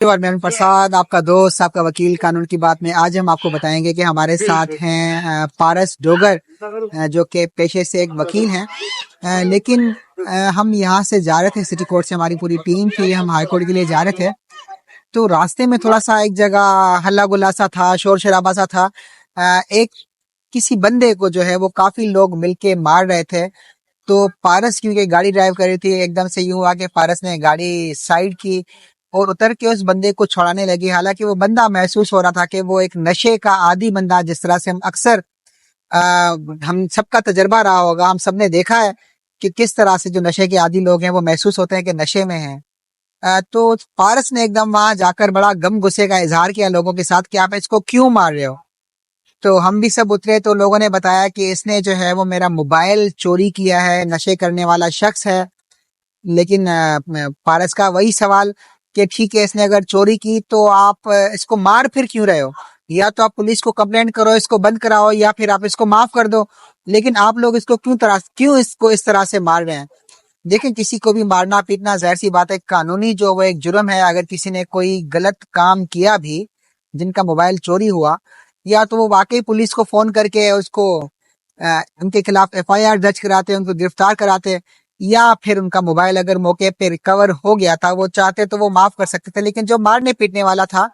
और मैं प्रसाद, आपका दोस्त, आपका वकील कानून की बात में। आज हम आपको बताएंगे कि हमारे साथ हैं पारस डोगर, जो कि पेशे से एक वकील हैं। लेकिन हम यहाँ से जा रहे थे, सिटी कोर्ट से हमारी पूरी टीम थी, हम हाई कोर्ट के लिए जा रहे थे। तो रास्ते में थोड़ा सा एक जगह हल्ला गुल्ला सा था, शोर शराबा सा था। एक किसी बंदे को जो है वो काफी लोग मिलके मार रहे थे। तो पारस क्योंकि गाड़ी ड्राइव कर रही थी, एकदम से यूं हुआ कि पारस ने गाड़ी साइड की और उतर के उस बंदे को छुड़ाने लगी। हालांकि वो बंदा महसूस हो रहा था कि वो एक नशे का आदी बंदा, जिस तरह से हम अक्सर हम सबका तजर्बा रहा होगा, हम सबने देखा है कि किस तरह से जो नशे के आदी लोग हैं वो महसूस होते हैं कि नशे में हैं। तो पारस ने एकदम वहां जाकर बड़ा गम गुस्से का इजहार किया लोगों के साथ कि आप इसको क्यों मार रहे हो। तो हम भी सब उतरे तो लोगों ने बताया कि इसने जो है वो मेरा मोबाइल चोरी किया है, नशे करने वाला शख्स है। लेकिन पारस का वही सवाल कि ठीक है, इसने अगर चोरी की तो आप इसको मार फिर क्यों रहे हो? या तो आप पुलिस को कंप्लेंट करो, इसको बंद कराओ, या फिर आप इसको माफ कर दो। लेकिन आप लोग इसको क्यों इसको इस तरह से मार रहे हैं? देखिए, किसी को भी मारना पीटना जाहिर सी बात है कानूनी जो वो एक जुर्म है। अगर किसी ने कोई गलत काम किया भी, जिनका मोबाइल चोरी हुआ, या तो वो वाकई पुलिस को फोन करके उसको उनके खिलाफ एफआईआर दर्ज कराते, उनको गिरफ्तार कराते, या फिर उनका मोबाइल अगर मौके पे रिकवर हो गया था, वो चाहते तो वो माफ कर सकते थे। लेकिन जो मारने पीटने वाला था,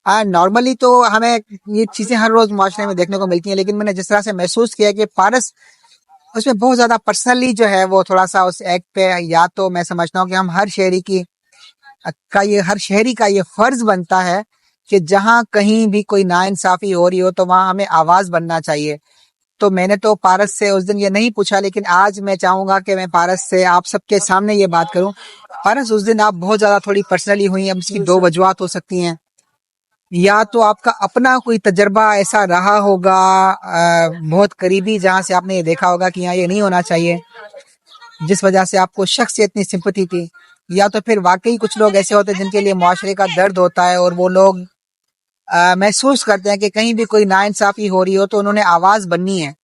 नॉर्मली तो हमें ये चीजें हर रोज माशरे में देखने को मिलती हैं, लेकिन मैंने जिस तरह से महसूस किया कि पारस उसमें बहुत ज्यादा पर्सनली जो है वो थोड़ा सा उस एक्ट पे, या तो मैं समझता हूँ कि हम हर शहरी का ये फर्ज बनता है कि जहां कहीं भी कोई नाइंसाफी हो रही हो तो वहां हमें आवाज बनना चाहिए। तो मैंने तो पारस से उस दिन ये नहीं पूछा, लेकिन आज मैं चाहूंगा कि मैं पारस से आप सबके सामने ये बात करूं। पारस, उस दिन आप बहुत ज्यादा थोड़ी पर्सनली हुई, अब इसकी दो वजूहत हो सकती हैं। या तो आपका अपना कोई तजर्बा ऐसा रहा होगा बहुत करीबी, जहां से आपने ये देखा होगा कि यहाँ ये नहीं होना चाहिए, जिस वजह से आपको शख्स से इतनी सिंपैथी थी। या तो फिर वाकई कुछ लोग ऐसे होते हैं जिनके लिए मुआशरे का दर्द होता है और वो लोग महसूस करते हैं कि कहीं भी कोई नाइंसाफी हो रही हो तो उन्होंने आवाज बननी है।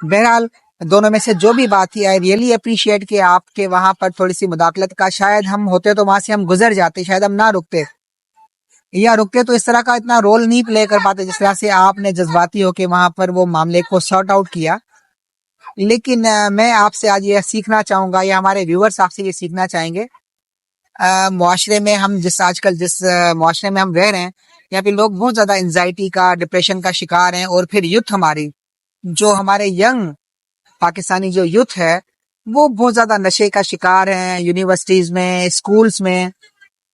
बहरहाल, दोनों में से जो भी बात थी, आई रियली अप्रिशिएट कि आपके वहां पर थोड़ी सी मुदाखलत का, शायद हम होते तो वहां से हम गुजर जाते, शायद हम ना रुकते, या रुकते तो इस तरह का इतना रोल नहीं प्ले कर पाते जिस तरह से आपने जज्बाती होके वहां पर वो मामले को सॉर्ट आउट किया। लेकिन मैं आपसे आज ये सीखना चाहूंगा, या हमारे व्यूअर्स आपसे ये सीखना चाहेंगे। मुआशरे में हम जिस मुआशरे में हम रह रहे हैं, यहाँ पे लोग बहुत ज्यादा एंजाइटी का, डिप्रेशन का शिकार हैं। और फिर यूथ, जो हमारे यंग पाकिस्तानी जो यूथ है, वो बहुत ज्यादा नशे का शिकार हैं। यूनिवर्सिटीज में, स्कूल्स में,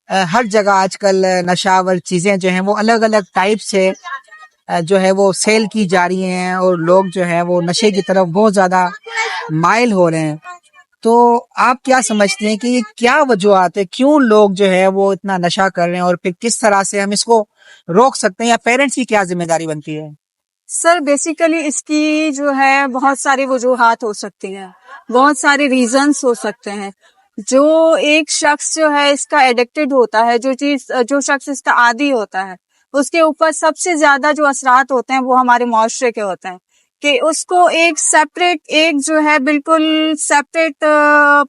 हर जगह आजकल नशावर चीजें जो हैं वो अलग अलग टाइप से जो है वो सेल की जा रही हैं, और लोग जो है वो नशे की तरफ बहुत ज्यादा माइल हो रहे हैं। तो आप क्या समझते हैं कि ये क्या वजूहत है, क्यों लोग जो है वो इतना नशा कर रहे हैं, और फिर किस तरह से हम इसको रोक सकते हैं, या पेरेंट्स की क्या जिम्मेदारी बनती है? सर बेसिकली इसकी जो है बहुत सारी वजूहात हो सकती हैं, बहुत सारे रीजंस हो सकते हैं। जो एक शख्स जो है इसका एडिक्टेड होता है, जो शख्स इसका आदी होता है, उसके ऊपर सबसे ज्यादा जो असरात होते हैं वो हमारे मुआशरे के होते हैं। कि उसको एक जो है बिल्कुल सेपरेट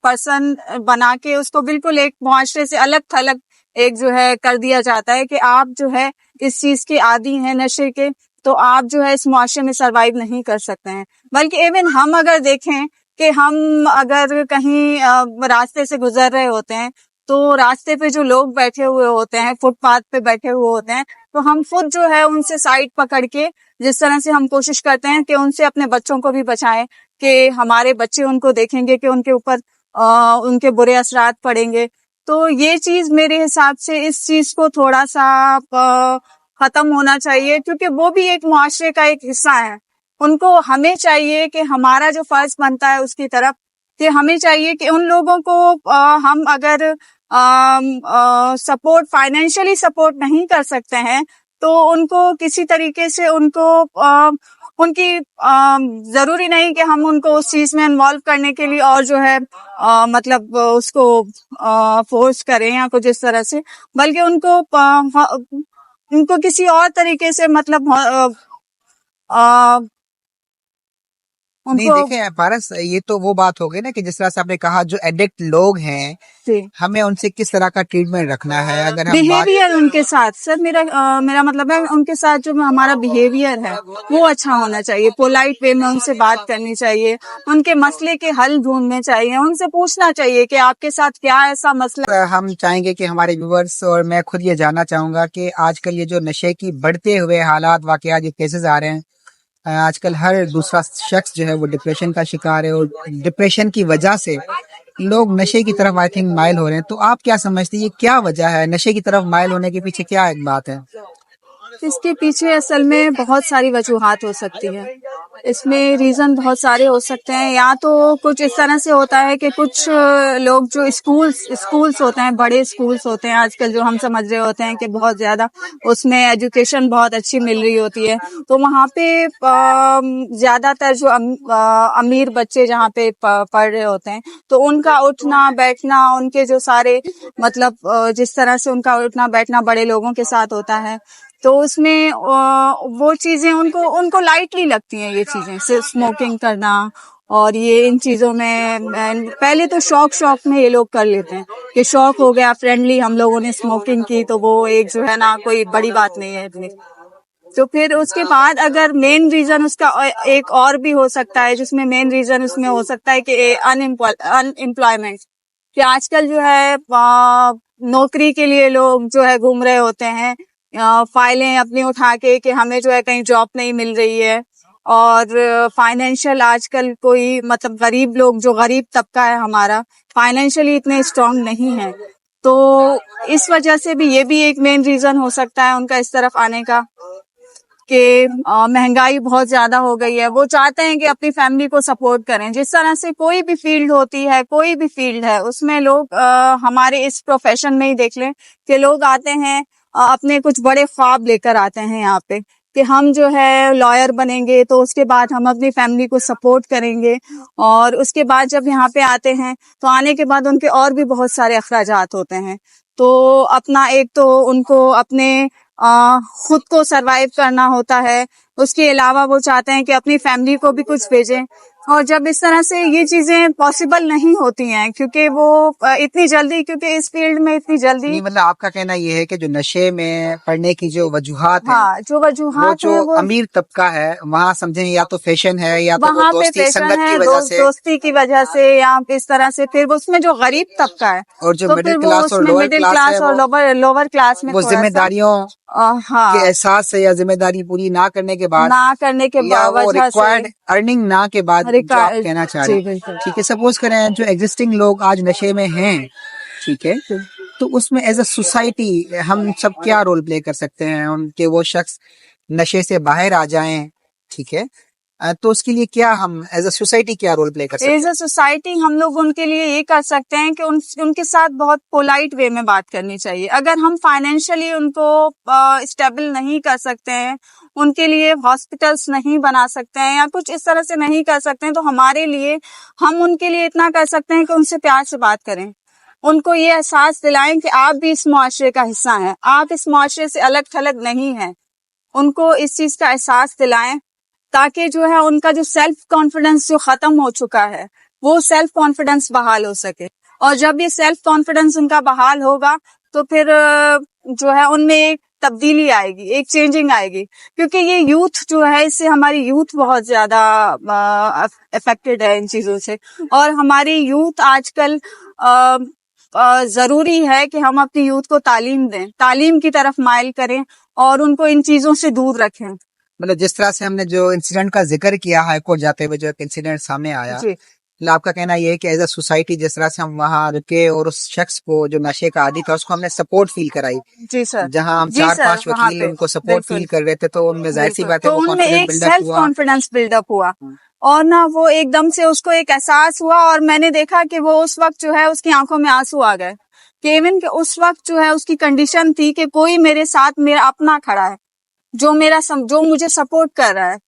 पर्सन बना के उसको बिल्कुल एक मुआशरे से अलग थलग एक जो है कर दिया जाता है कि आप जो है इस चीज के आदी हैं, नशे के, तो आप जो है इस मुआशरे में सरवाइव नहीं कर सकते हैं। बल्कि इवन हम अगर देखें कि हम अगर कहीं रास्ते से गुजर रहे होते हैं, तो रास्ते पे जो लोग बैठे हुए होते हैं, फुटपाथ पे बैठे हुए होते हैं, तो हम खुद जो है उनसे साइड पकड़ के जिस तरह से हम कोशिश करते हैं कि उनसे अपने बच्चों को भी बचाएं, कि हमारे बच्चे उनको देखेंगे कि उनके ऊपर उनके बुरे असरात पड़ेंगे। तो ये चीज मेरे हिसाब से इस चीज को थोड़ा सा खत्म होना चाहिए, क्योंकि वो भी एक मुआशरे का एक हिस्सा है। उनको हमें चाहिए कि हमारा जो फर्ज बनता है उसकी तरफ, कि हमें चाहिए कि उन लोगों को हम अगर सपोर्ट, फाइनेंशियली सपोर्ट नहीं कर सकते हैं, तो उनको किसी तरीके से उनको उनकी जरूरी नहीं कि हम उनको उस चीज में इन्वॉल्व करने के लिए और जो है मतलब उसको फोर्स करें या कुछ इस तरह से, बल्कि उनको किसी और तरीके से मतलब नहीं उनको देखे पारस, ये तो वो बात हो गई ना कि जिस तरह से आपने कहा जो एडिक्ट लोग हैं जी हमें उनसे किस तरह का ट्रीटमेंट रखना है। अगर हम बात बिहेवियर उनके साथ, सर मेरा मतलब है उनके साथ जो हमारा बिहेवियर है वो अच्छा होना चाहिए, पोलाइट वे में उनसे बात करनी चाहिए, उनके मसले के हल ढूंढने चाहिए, उनसे पूछना चाहिए कि आपके साथ क्या ऐसा मसला। हम चाहेंगे कि हमारे व्यूवर्स और मैं खुद ये जानना चाहूंगा कि आजकल ये जो नशे की बढ़ते हुए हालात वाकयात जो केसेस आ रहे हैं, आजकल हर दूसरा शख्स जो है वो डिप्रेशन का शिकार है और डिप्रेशन की वजह से लोग नशे की तरफ आई थिंक माइल हो रहे हैं। तो आप क्या समझते हैं ये क्या वजह है, नशे की तरफ माइल होने के पीछे क्या एक बात है? इसके पीछे असल में बहुत सारी वजूहात हो सकती है, इसमें रीजन बहुत सारे हो सकते हैं। या तो कुछ इस तरह से होता है कि कुछ लोग जो स्कूल्स होते हैं, बड़े स्कूल्स होते हैं आजकल जो हम समझ रहे होते हैं कि बहुत ज्यादा उसमें एजुकेशन बहुत अच्छी मिल रही होती है, तो वहाँ पे ज्यादातर जो अमीर बच्चे जहाँ पे पढ़ रहे होते हैं तो उनका उठना बैठना, उनके जो सारे मतलब जिस तरह से उनका उठना बैठना बड़े लोगों के साथ होता है तो उसमें वो चीजें उनको उनको लाइटली लगती हैं, ये चीजें सिर्फ स्मोकिंग करना और ये इन चीजों में पहले तो शौक में ये लोग कर लेते हैं कि शौक हो गया, फ्रेंडली हम लोगों ने स्मोकिंग की तो वो एक जो है ना कोई बड़ी बात नहीं है इतनी। तो फिर उसके बाद अगर मेन रीजन उसका एक और भी हो सकता है, जिसमें मेन रीजन उसमें हो सकता है कि अनएम्प्लॉयमेंट, कि आजकल जो है नौकरी के लिए लोग जो है घूम रहे होते हैं, फाइलें अपनी उठा के कि हमें जो है कहीं जॉब नहीं मिल रही है, और फाइनेंशियल आजकल कोई मतलब गरीब लोग जो गरीब तबका है हमारा फाइनेंशियली इतने स्ट्रांग नहीं है, तो इस वजह से भी ये भी एक मेन रीजन हो सकता है उनका इस तरफ आने का कि महंगाई बहुत ज्यादा हो गई है। वो चाहते हैं कि अपनी फैमिली को सपोर्ट करें, जिस तरह से कोई भी फील्ड होती है, कोई भी फील्ड है उसमें लोग हमारे इस प्रोफेशन में ही देख लें कि लोग आते हैं अपने कुछ बड़े ख्वाब लेकर आते हैं यहाँ पे कि हम जो है लॉयर बनेंगे, तो उसके बाद हम अपनी फैमिली को सपोर्ट करेंगे, और उसके बाद जब यहाँ पे आते हैं तो आने के बाद उनके और भी बहुत सारे अखराजात होते हैं। तो अपना एक तो उनको अपने खुद को सरवाइव करना होता है, उसके अलावा वो चाहते हैं कि अपनी फैमिली को भी कुछ भेजें, और जब इस तरह से ये चीजें पॉसिबल नहीं होती हैं क्योंकि वो इतनी जल्दी, क्योंकि इस फील्ड में इतनी जल्दी नहीं मतलब आपका कहना ये है कि जो नशे में पड़ने की जो वजूहात है, हाँ जो वजूहात वो है जो वो अमीर तबका है वहाँ समझें या तो फैशन है या तो वो वहाँ पे दोस्ती फैशन संगत है, की वजह से, दोस्ती की वजह से, या इस तरह से फिर उसमें जो गरीब तबका है और जो तो मिडिल फिर वो क्लास और उसमें लोअर मिडिल क्लास क्लास है और लोअर क्लास में वो थोड़ा सा जिम्मेदारियों के हाँ एहसास से या जिम्मेदारी पूरी ना करने के बाद ना करने के या वो वजह से रिक्वायर्ड अर्निंग ना के बाद जो आप कहना चाह रहे जी हैं। बिल्कुल ठीक है, सपोज करें जो एग्जिस्टिंग लोग आज नशे में हैं, ठीक है, तो उसमें एज अ सोसाइटी हम सब क्या रोल प्ले कर सकते हैं उनके, वो शख्स नशे से बाहर आ जाएं, ठीक है, तो उसके लिए क्या हम एज अ सोसाइटी क्या रोल प्ले कर सकते हैं? एज अ सोसाइटी हम लोग उनके लिए ये कर सकते हैं कि उनके साथ बहुत पोलाइट वे में बात करनी चाहिए। अगर हम फाइनेंशियली उनको स्टेबल नहीं कर सकते हैं, उनके लिए हॉस्पिटल्स नहीं बना सकते हैं या कुछ इस तरह से नहीं कर सकते हैं, तो हमारे लिए हम उनके लिए इतना कर सकते हैं कि उनसे प्यार से बात करें, उनको ये एहसास दिलाएं कि आप भी इस मुआशरे का हिस्सा हैं, आप इस मुआशरे से अलग थलग नहीं हैं। उनको इस चीज का एहसास दिलाएं ताकि जो है उनका जो सेल्फ कॉन्फिडेंस जो खत्म हो चुका है वो सेल्फ कॉन्फिडेंस बहाल हो सके, और जब ये सेल्फ कॉन्फिडेंस उनका बहाल होगा तो फिर जो है उनमें एक तब्दीली आएगी, एक चेंजिंग आएगी, क्योंकि ये यूथ जो है इससे हमारी यूथ बहुत ज्यादा अफेक्टेड है इन चीजों से, और हमारी यूथ आजकल जरूरी है कि हम अपनी यूथ को तालीम दें, तालीम की तरफ माइल करें और उनको इन चीजों से दूर रखें। मतलब जिस तरह से हमने जो इंसिडेंट का जिक्र किया हाई कोर्ट जाते हुए जो एक इंसिडेंट सामने आया, जी मतलब आपका कहना ये है कि एज अ सोसाइटी जिस तरह से हम वहाँ रुके और उस शख्स को जो नशे का आदी था उसको हमने सपोर्ट फील कराई, जी सर, जहाँ हम जी चार सर, पांच वहाँ वकील पे उनको सपोर्ट फील कर रहे थे, तो उनमें जाहिर सी बात है तो वो उनमें कॉन्फिडेंस एक बिल्डअप सेल्फ हुआ। कॉन्फिडेंस बिल्डअप हुआ, और ना वो एकदम से उसको एक एहसास हुआ, और मैंने देखा कि वो उस वक्त जो है उसकी आंखों में आंसू आ गए कि इवन कि उस वक्त जो है उसकी कंडीशन थी कि कोई मेरे साथ मेरा अपना खड़ा है जो मुझे सपोर्ट कर रहा है।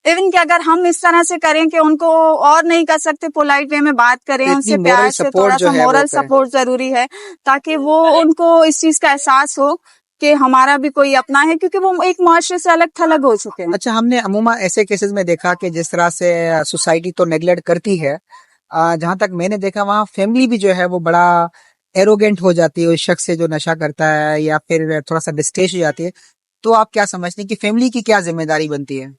इवन कि अगर हम इस तरह से करें कि उनको और नहीं कर सकते, पोलाइट वे में बात करें, तो उनसे प्यार से, थोड़ा सा मोरल सपोर्ट जरूरी है ताकि वो उनको इस चीज का एहसास हो कि हमारा भी कोई अपना है, क्योंकि वो एक माशरे से अलग थलग हो चुके हैं। अच्छा, हमने अमूमा ऐसे केसेस में देखा कि जिस तरह से सोसाइटी तो नेग्लेक्ट करती है, जहां तक मैंने देखा वहाँ फैमिली भी जो है वो बड़ा एरोगेंट हो जाती है उस शख्स से जो नशा करता है, या फिर थोड़ा सा डिस्टेंस हो जाती है। तो आप क्या समझते हैं कि फैमिली की क्या जिम्मेदारी बनती है?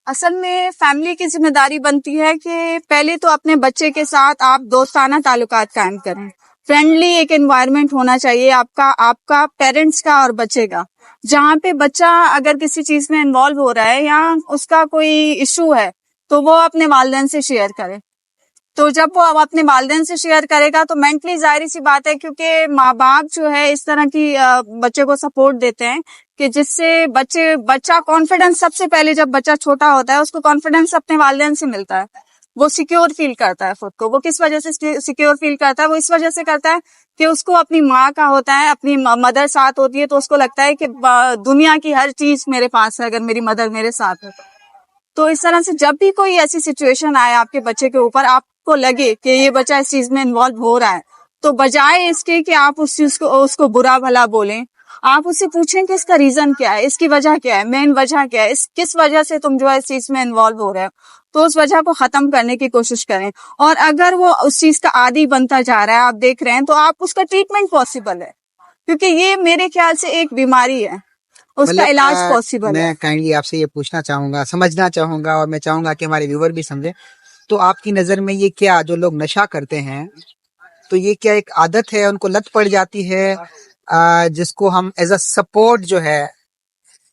असल में फैमिली की जिम्मेदारी बनती है कि पहले तो अपने बच्चे के साथ आप दोस्ताना ताल्लुकात कायम करें। फ्रेंडली एक एनवायरनमेंट होना चाहिए आपका पेरेंट्स का और बच्चे का, जहाँ पे बच्चा अगर किसी चीज में इन्वॉल्व हो रहा है या उसका कोई इशू है तो वो अपने वालिदैन से शेयर करे। तो जब वो अब अपने वालिदैन से शेयर करेगा तो मेंटली जाहिर सी बात है, क्योंकि माँ बाप जो है इस तरह की बच्चे को सपोर्ट देते हैं कि जिससे बच्चा कॉन्फिडेंस, सबसे पहले जब बच्चा छोटा होता है उसको कॉन्फिडेंस अपने वालिदैन से मिलता है, वो सिक्योर फील करता है खुद को। वो किस वजह से सिक्योर फील करता है? वो इस वजह से करता है कि उसको अपनी माँ का होता है, अपनी मदर साथ होती है, तो उसको लगता है कि दुनिया की हर चीज मेरे पास है अगर मेरी मदर मेरे साथ है। तो इस तरह से जब भी कोई ऐसी सिचुएशन आए आपके बच्चे के ऊपर, आपको लगे कि ये बच्चा इस चीज में इन्वॉल्व हो रहा है, तो बजाय इसके कि आप उस चीज को उसको बुरा भला बोलें, आप उससे पूछें कि इसका रीजन क्या है, इसकी वजह क्या है, मेन वजह क्या है, इस किस वजह से तुम जो है इस चीज में इन्वॉल्व हो रहे हो। तो उस वजह को खत्म करने की कोशिश करें। और अगर वो उस चीज का आदी बनता जा रहा है, आप देख रहे हैं, तो आप उसका ट्रीटमेंट पॉसिबल है, क्योंकि ये मेरे ख्याल से एक बीमारी है, उसका मतलब इलाज पॉसिबल है। मैं काइंडली आपसे ये पूछना चाहूंगा, समझना चाहूंगा, और मैं चाहूंगा कि हमारे व्यूअर भी समझे। तो आपकी नजर में ये क्या, जो लोग नशा करते हैं, तो ये क्या एक आदत है, उनको लत पड़ जाती है, जिसको हम एज अ सपोर्ट जो है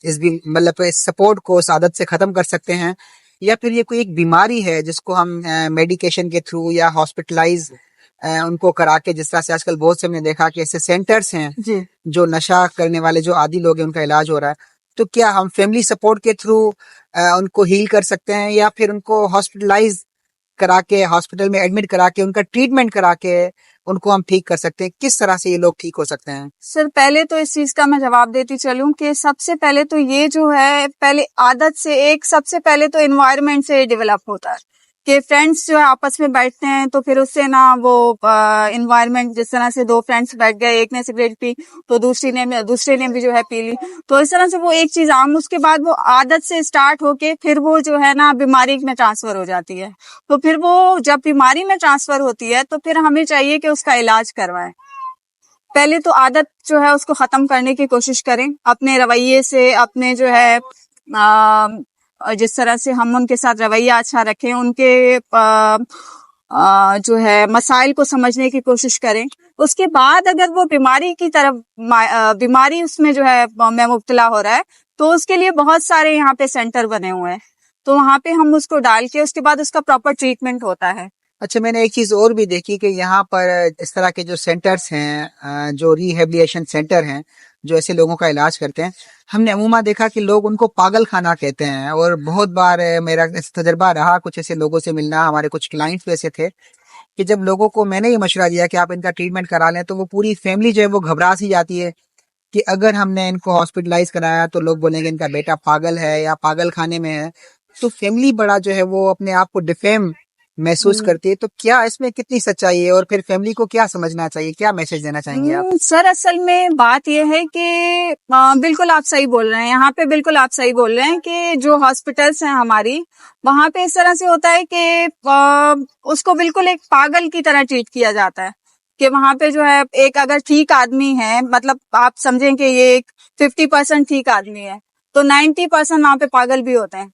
इस भी मतलब इस सपोर्ट को उस आदत से खत्म कर सकते हैं, या फिर ये कोई एक बीमारी है जिसको हम मेडिकेशन के थ्रू या हॉस्पिटलाइज उनको करा के, जिस तरह से आजकल बहुत से हमने देखा कि ऐसे सेंटर्स हैं जी। जो नशा करने वाले जो आदी लोग हैं उनका इलाज हो रहा है। तो क्या हम फैमिली सपोर्ट के थ्रू उनको हील कर सकते हैं, या फिर उनको हॉस्पिटलाइज करा के, हॉस्पिटल में एडमिट करा के, उनका ट्रीटमेंट करा के उनको हम ठीक कर सकते हैं? किस तरह से ये लोग ठीक हो सकते हैं? सर, पहले तो इस चीज का मैं जवाब देती चलूं कि सबसे पहले तो ये जो है, पहले आदत से, एक सबसे पहले तो एनवायरनमेंट से डेवलप होता है कि फ्रेंड्स जो है आपस में बैठते हैं, तो फिर उससे ना वो एनवायरनमेंट, जिस तरह से दो फ्रेंड्स बैठ गए, एक ने सिगरेट पी तो दूसरे ने भी जो है पी ली, तो इस तरह से वो एक चीज आम, उसके बाद वो आदत से स्टार्ट होके फिर वो जो है ना बीमारी में ट्रांसफर हो जाती है। तो फिर वो जब बीमारी में ट्रांसफर होती है तो फिर हमें चाहिए कि उसका इलाज करवाएं। पहले तो आदत जो है उसको खत्म करने की कोशिश करें, अपने रवैये से, अपने जो है जिस तरह से हम उनके साथ रवैया अच्छा रखें, उनके जो है मसाइल को समझने की कोशिश करें। उसके बाद अगर वो बीमारी की तरफ बीमारी उसमें जो है में मुब्तला हो रहा है, तो उसके लिए बहुत सारे यहाँ पे सेंटर बने हुए हैं, तो वहाँ पे हम उसको डाल के उसके बाद उसका प्रॉपर ट्रीटमेंट होता है। अच्छा, मैंने एक चीज और भी देखी कि यहाँ पर इस तरह के जो सेंटर्स हैं, जो रिहेबिलिटेशन सेंटर हैं, जो ऐसे लोगों का इलाज करते हैं, हमने अमूमा देखा कि लोग उनको पागल खाना कहते हैं। और बहुत बार मेरा ऐसा तजर्बा रहा कुछ ऐसे लोगों से मिलना, हमारे कुछ क्लाइंट्स भी ऐसे थे कि जब लोगों को मैंने ये मशवरा दिया कि आप इनका ट्रीटमेंट करा लें, तो वो पूरी फैमिली जो है वो घबरा सी जाती है कि अगर हमने इनको हॉस्पिटलाइज कराया तो लोग बोलेंगे इनका बेटा पागल है या पागल खाने में है। तो फैमिली बड़ा जो है वो अपने आप को डिफेम महसूस करती है। तो क्या इसमें कितनी सच्चाई है, और फिर फैमिली को क्या समझना चाहिए, क्या मैसेज देना चाहेंगे आप? सर, असल में बात यह है कि बिल्कुल आप सही बोल रहे हैं, यहाँ पे बिल्कुल आप सही बोल रहे हैं कि जो हॉस्पिटल्स हैं हमारी, वहाँ पे इस तरह से होता है कि उसको बिल्कुल एक पागल की तरह ट्रीट किया जाता है कि वहाँ पे जो है एक अगर ठीक आदमी है, मतलब आप समझें कि ये एक 50% ठीक आदमी है, तो 90% वहाँ पे पागल भी होते हैं।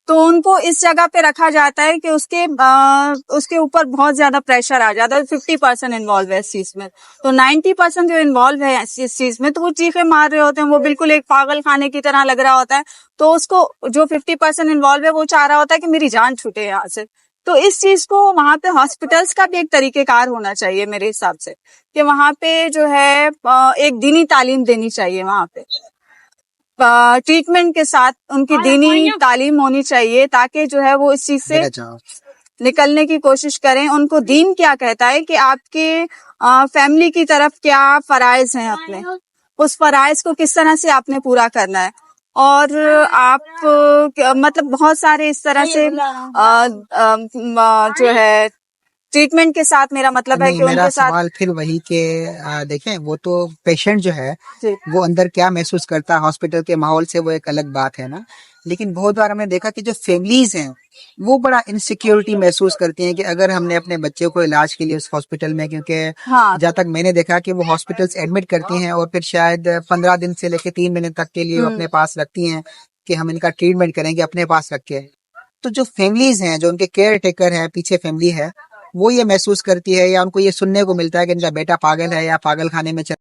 तो उनको इस जगह पे रखा जाता है कि उसके ऊपर बहुत ज्यादा प्रेशर आ जाता है। 50% इन्वॉल्व है इस चीज में, तो 90% जो इन्वॉल्व है इस चीज में, तो वो चीखें मार रहे होते हैं, वो बिल्कुल एक पागल खाने की तरह लग रहा होता है। तो उसको जो 50% इन्वॉल्व है वो चाह रहा होता है कि मेरी जान छूटे यहाँ से। तो इस चीज को वहां पे हॉस्पिटल्स का भी एक तरीकेकार होना चाहिए मेरे हिसाब से, कि वहां पे जो है एक दीनी तालीम देनी चाहिए, वहां पे ट्रीटमेंट के साथ उनकी दीनी तालीम होनी चाहिए, ताकि जो है वो इस चीज से निकलने की कोशिश करें। उनको दीन क्या कहता है कि आपके फैमिली की तरफ क्या फराइज हैं, अपने उस फराइज को किस तरह से आपने पूरा करना है। और आप मतलब बहुत सारे इस तरह से जो है ट्रीटमेंट के साथ मेरा मतलब है नहीं, कि मेरा उनके साथ। सवाल फिर वही के देखें, वो तो पेशेंट जो है जी वो अंदर क्या महसूस करता है हॉस्पिटल के माहौल से, वो एक अलग बात है ना। लेकिन बहुत बार हमने देखा कि जो फैमिलीज हैं वो बड़ा इनसिक्योरिटी महसूस करती हैं कि अगर हमने अपने बच्चे को इलाज के लिए उस हॉस्पिटल में, क्योंकि हाँ। जहाँ तक मैंने देखा कि वो हॉस्पिटल्स एडमिट करती हैं और फिर शायद 15 दिन से लेकर 3 महीने तक के लिए वो अपने पास रखती हैं कि हम इनका ट्रीटमेंट करेंगे अपने पास रख के। तो जो फैमिलीज हैं, जो उनके केयर टेकर हैं, पीछे फैमिली है, वो ये महसूस करती है या उनको ये सुनने को मिलता है कि इनका बेटा पागल है या पागल खाने में चल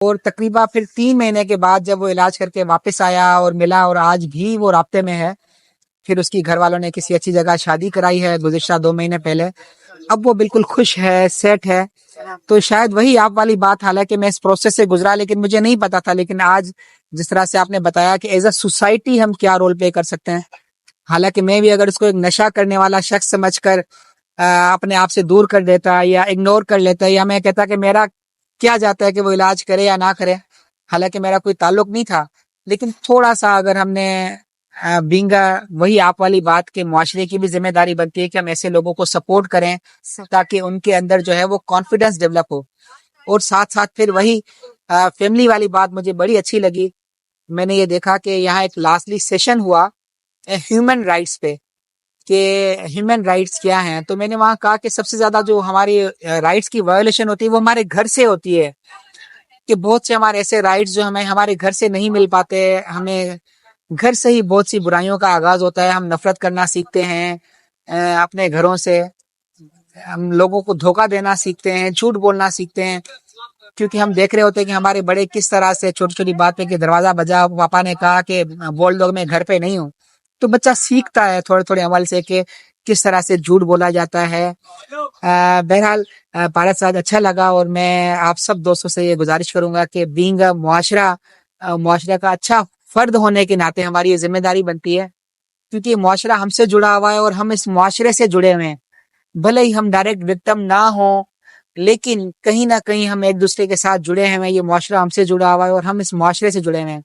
और तकरीबन फिर 3 महीने के बाद जब वो इलाज करके वापस आया और मिला और आज भी वो राब्ते में है। फिर उसकी घर वालों ने किसी अच्छी जगह शादी कराई है गुज़िश्ता 2 महीने पहले। अब वो बिल्कुल खुश है, सेट है। तो शायद वही आप वाली बात, हालांकि मैं इस प्रोसेस से गुजरा लेकिन मुझे नहीं पता था, लेकिन आज जिस तरह से आपने बताया कि एज अ सोसाइटी हम क्या रोल प्ले कर सकते हैं। हालांकि मैं भी अगर उसको एक नशा करने वाला शख्स समझकर अपने आप से दूर कर देता या इग्नोर कर लेता, या मैं कहता कि मेरा क्या जाता है कि वो इलाज करे या ना करे, हालांकि मेरा कोई ताल्लुक नहीं था, लेकिन थोड़ा सा अगर हमने बींगा, वही आप वाली बात के मुआशरे की भी जिम्मेदारी बनती है कि हम ऐसे लोगों को सपोर्ट करें ताकि उनके अंदर जो है वो कॉन्फिडेंस डेवलप हो। और साथ साथ फिर वही फैमिली वाली बात मुझे बड़ी अच्छी लगी। मैंने ये देखा कि यहाँ एक लास्टली सेशन हुआ ह्यूमन राइट्स पे, कि ह्यूमन राइट्स क्या हैं। तो मैंने वहाँ कहा कि सबसे ज्यादा जो हमारी राइट्स की वायोलेशन होती है वो हमारे घर से होती है, कि बहुत से हमारे ऐसे राइट्स जो हमें हमारे घर से नहीं मिल पाते। हमें घर से ही बहुत सी बुराइयों का आगाज होता है। हम नफरत करना सीखते हैं अपने घरों से, हम लोगों को धोखा देना सीखते हैं, झूठ बोलना सीखते हैं, क्योंकि हम देख रहे होते हैं कि हमारे बड़े किस तरह से छोटी छोटी बात पे कि दरवाजा बजा, पापा ने कहा कि बोल दो मैं घर पे नहीं हूँ। तो बच्चा सीखता है थोड़े थोड़े अमल से कि किस तरह से झूठ बोला जाता है। बहरहाल भारत साहब अच्छा लगा, और मैं आप सब दोस्तों से ये गुजारिश करूंगा कि बीइंग अ मुआशरा का अच्छा फर्द होने के नाते हमारी ये जिम्मेदारी बनती है, क्योंकि मुआशरा हमसे जुड़ा हुआ है और हम इस मुआशरे से जुड़े हुए हैं। भले ही हम डायरेक्ट विक्टिम ना हो, लेकिन कहीं ना कहीं हम एक दूसरे के साथ जुड़े हैं। ये मुआशरा हमसे जुड़ा हुआ है और हम इस मुआशरे से जुड़े हुए हैं।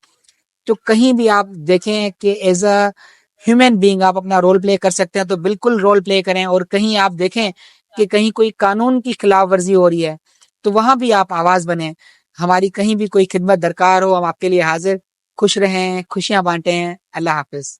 तो कहीं भी आप देखें कि एज अ ह्यूमन बीइंग आप अपना रोल प्ले कर सकते हैं तो बिल्कुल रोल प्ले करें। और कहीं आप देखें कि कहीं कोई कानून की खिलाफ वर्जी हो रही है तो वहां भी आप आवाज बने। हमारी कहीं भी कोई खिदमत दरकार हो, हम आपके लिए हाजिर। खुश रहें, खुशियां बांटें। अल्लाह हाफिज।